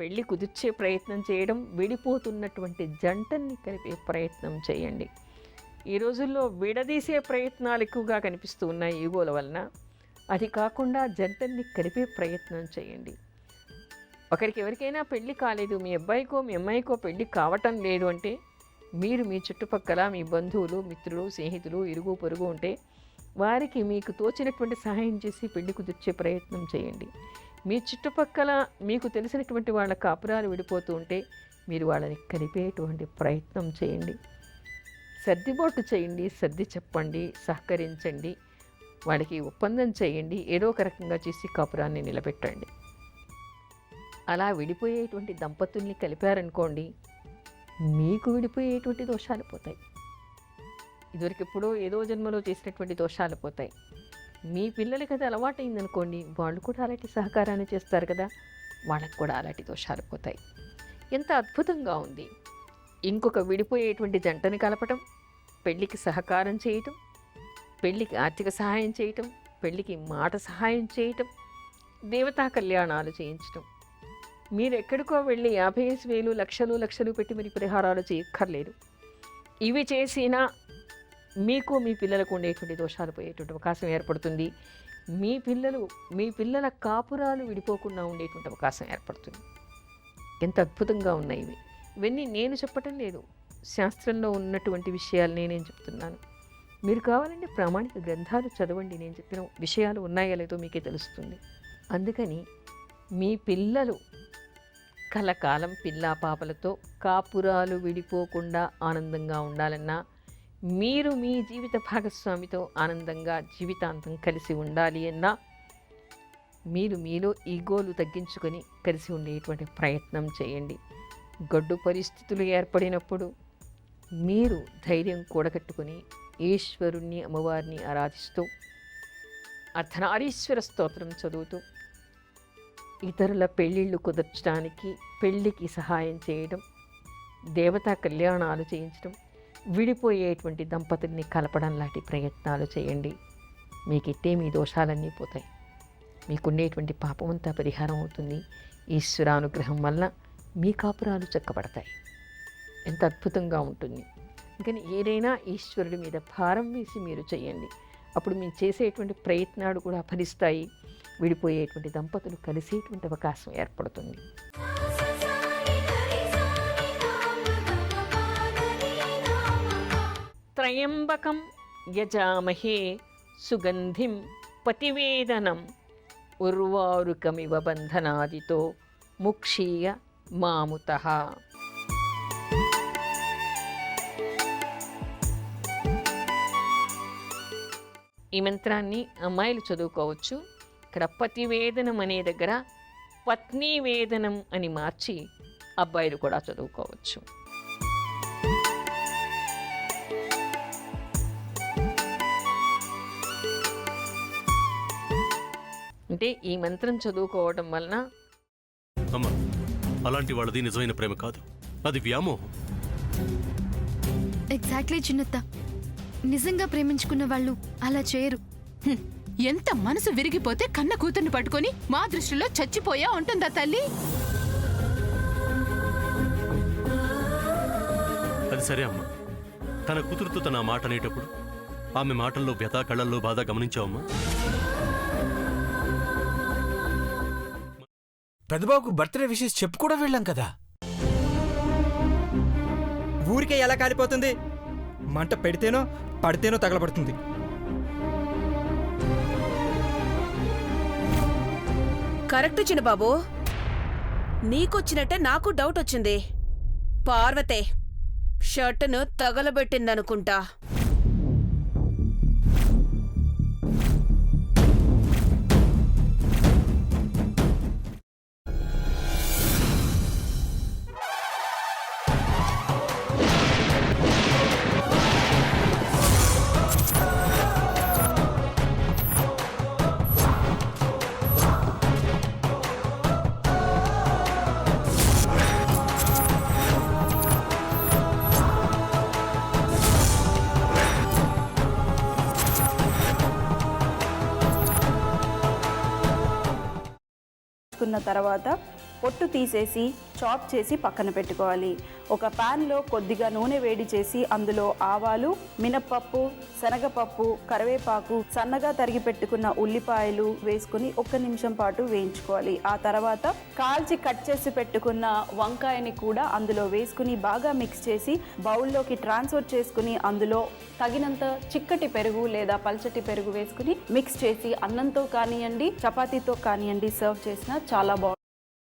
పెళ్ళి కుదిర్చే ప్రయత్నం చేయడం, విడిపోతున్నటువంటి జంటల్ని కలిపే ప్రయత్నం చేయండి. ఈ రోజుల్లో విడదీసే ప్రయత్నాలు ఎక్కువగా కనిపిస్తూ ఉన్నాయి ఈగోల వలన. అది కాకుండా జంటల్ని కలిపే ప్రయత్నం చేయండి. ఎవరికైనా పెళ్ళి కాలేదు, మీ అబ్బాయికో మీ అమ్మాయికో పెళ్ళి కావటం లేదు అంటే, మీరు మీ చుట్టుపక్కల మీ బంధువులు, మిత్రులు, స్నేహితులు, ఇరుగు పొరుగు ఉంటే వారికి మీకు తోచినటువంటి సహాయం చేసి పెళ్లి కుదిర్చే ప్రయత్నం చేయండి. మీ చుట్టుపక్కల మీకు తెలిసినటువంటి వాళ్ళ కాపురాలు విడిపోతూ ఉంటే మీరు వాళ్ళని కలిపేటువంటి ప్రయత్నం చేయండి. సర్దిబాటు చేయండి, సర్ది చెప్పండి, సహకరించండి, వాళ్ళకి ఒప్పందం చేయండి, ఏదో ఒక రకంగా చేసి కాపురాన్ని నిలబెట్టండి. అలా విడిపోయేటువంటి దంపతుల్ని కలిపారనుకోండి, మీకు విడిపోయేటువంటి దోషాలు పోతాయి. ఇదివరకెప్పుడో ఏదో జన్మలో చేసినటువంటి దోషాలు పోతాయి. మీ పిల్లలకి అది అలవాటైందనుకోండి, వాళ్ళు కూడా అలాంటి సహకారాన్ని చేస్తారు కదా, వాళ్ళకు కూడా అలాంటి దోషాలు పోతాయి. ఎంత అద్భుతంగా ఉంది! ఇంకొక విడిపోయేటువంటి జంటని కలపటం, పెళ్ళికి సహకారం చేయటం, పెళ్ళికి ఆర్థిక సహాయం చేయటం, పెళ్ళికి మాట సహాయం చేయటం, దేవతా కళ్యాణాలు చేయించటం. మీరు ఎక్కడికో వెళ్ళి 50,000 లక్షలు పెట్టి మరి పరిహారాలు చేయక్కర్లేదు. ఇవి చేసినా మీకు మీ పిల్లలకు ఉండేటువంటి దోషాలు పోయేటువంటి అవకాశం ఏర్పడుతుంది. మీ పిల్లల కాపురాలు విడిపోకుండా ఉండేటువంటి అవకాశం ఏర్పడుతుంది. ఎంత అద్భుతంగా ఉన్నాయి ఇవి! ఇవన్నీ నేను చెప్పటం లేదు, శాస్త్రంలో ఉన్నటువంటి విషయాలు నేనేం చెప్తున్నాను. మీరు కావాలంటే ప్రామాణిక గ్రంథాలు చదవండి, నేను చెప్పిన విషయాలు ఉన్నాయో లేదో మీకే తెలుస్తుంది. అందుకని మీ పిల్లలు కలకాలం పిల్లా పాపలతో కాపురాలు విడిపోకుండా ఆనందంగా ఉండాలన్నా, మీరు మీ జీవిత భాగస్వామితో ఆనందంగా జీవితాంతం కలిసి ఉండాలి అన్నా, మీరు మీలో ఈగోలు తగ్గించుకొని కలిసి ఉండేటువంటి ప్రయత్నం చేయండి. గడ్డు పరిస్థితులు ఏర్పడినప్పుడు మీరు ధైర్యం కూడగట్టుకుని ఈశ్వరుణ్ణి, అమ్మవారిని ఆరాధిస్తూ అర్ధనారీశ్వర స్తోత్రం చదువుతూ ఇతరుల పెళ్ళిళ్ళు కుదర్చడానికి, పెళ్ళికి సహాయం చేయడం, దేవతా కళ్యాణాలు చేయించడం, విడిపోయేటువంటి దంపతుల్ని కలపడం లాంటి ప్రయత్నాలు చేయండి. మీకిట్టే మీ దోషాలన్నీ పోతాయి. మీకుండేటువంటి పాపమంతా పరిహారం అవుతుంది. ఈశ్వరానుగ్రహం వల్ల మీ కాపురాలు చక్కబడతాయి. ఎంత అద్భుతంగా ఉంటుంది! అందుకని ఏదైనా ఈశ్వరుడి మీద భారం వేసి మీరు చేయండి. అప్పుడు మీరు చేసేటువంటి ప్రయత్నాలు కూడా ఫలిస్తాయి. విడిపోయేటువంటి దంపతులు కలిసేటువంటి అవకాశం ఏర్పడుతుంది. త్రయంబకం యజామహే సుగంధిం పతివేదనం ఉర్వారుకమివ బంధనాదితో ముక్షీయ మాముతః. ఈ మంత్రాన్ని అమ్మాయిలు చదువుకోవచ్చు. ఇక్కడ పతివేదనం అనే దగ్గర పత్ని వేదనం అని మార్చి అబ్బాయిలు కూడా చదువుకోవచ్చు. అంటే ఈ మంత్రం చదువుకోవడం వలన అమ్మా, అలాంటి వాళ్ళది నిజమైన ప్రేమ కాదు, అది వ్యామోహం. ఎగ్జాక్ట్లీ చిన్నత్త, నిజంగా ప్రేమించుకున్న వాళ్ళు అలా చేయరు. ఎంత మనసు విరిగిపోతే కన్న కూతుర్ని పట్టుకొని మా దృష్టిలో చచ్చిపోయా ఉంటుందా తల్లి? అది సరే అమ్మా, తన కూతురుతో తన మాట అనేటప్పుడు ఆమె మాటల్లో వ్యథ, కళ్ళల్లో బాధ గమనించావమ్మా? పెద్దబాబుకు బర్త్డే విషెస్ చెప్పు కూడా వెళ్ళాం కదా. ఊరికే ఎలా కాలిపోతుంది? మంట పెడితేనో పడితేనో తగలబడుతుంది. కరెక్ట్ చిన్నబాబు, నీకొచ్చినట్టే నాకు డౌట్ వచ్చింది. పార్వతే షర్టును తగలబెట్టిందనుకుంటా. తర్వాత పొట్టు తీసేసి చాప్ చేసి పక్కన పెట్టుకోవాలి. ఒక ప్యాన్లో కొద్దిగా నూనె వేడి చేసి అందులో ఆవాలు, మినప్పప్పు, శనగపప్పు, కరివేపాకు, సన్నగా తరిగి పెట్టుకున్న ఉల్లిపాయలు వేసుకుని 1 నిమిషం పాటు వేయించుకోవాలి. ఆ తర్వాత కాల్చి కట్ చేసి పెట్టుకున్న వంకాయని కూడా అందులో వేసుకుని బాగా మిక్స్ చేసి బౌల్లోకి ట్రాన్స్ఫర్ చేసుకుని అందులో తగినంత చిక్కటి పెరుగు లేదా పల్చటి పెరుగు వేసుకుని మిక్స్ చేసి అన్నంతో కానివ్వండి, చపాతీతో కానివ్వండి సర్వ్ చేసినా చాలా బాగుంటుంది.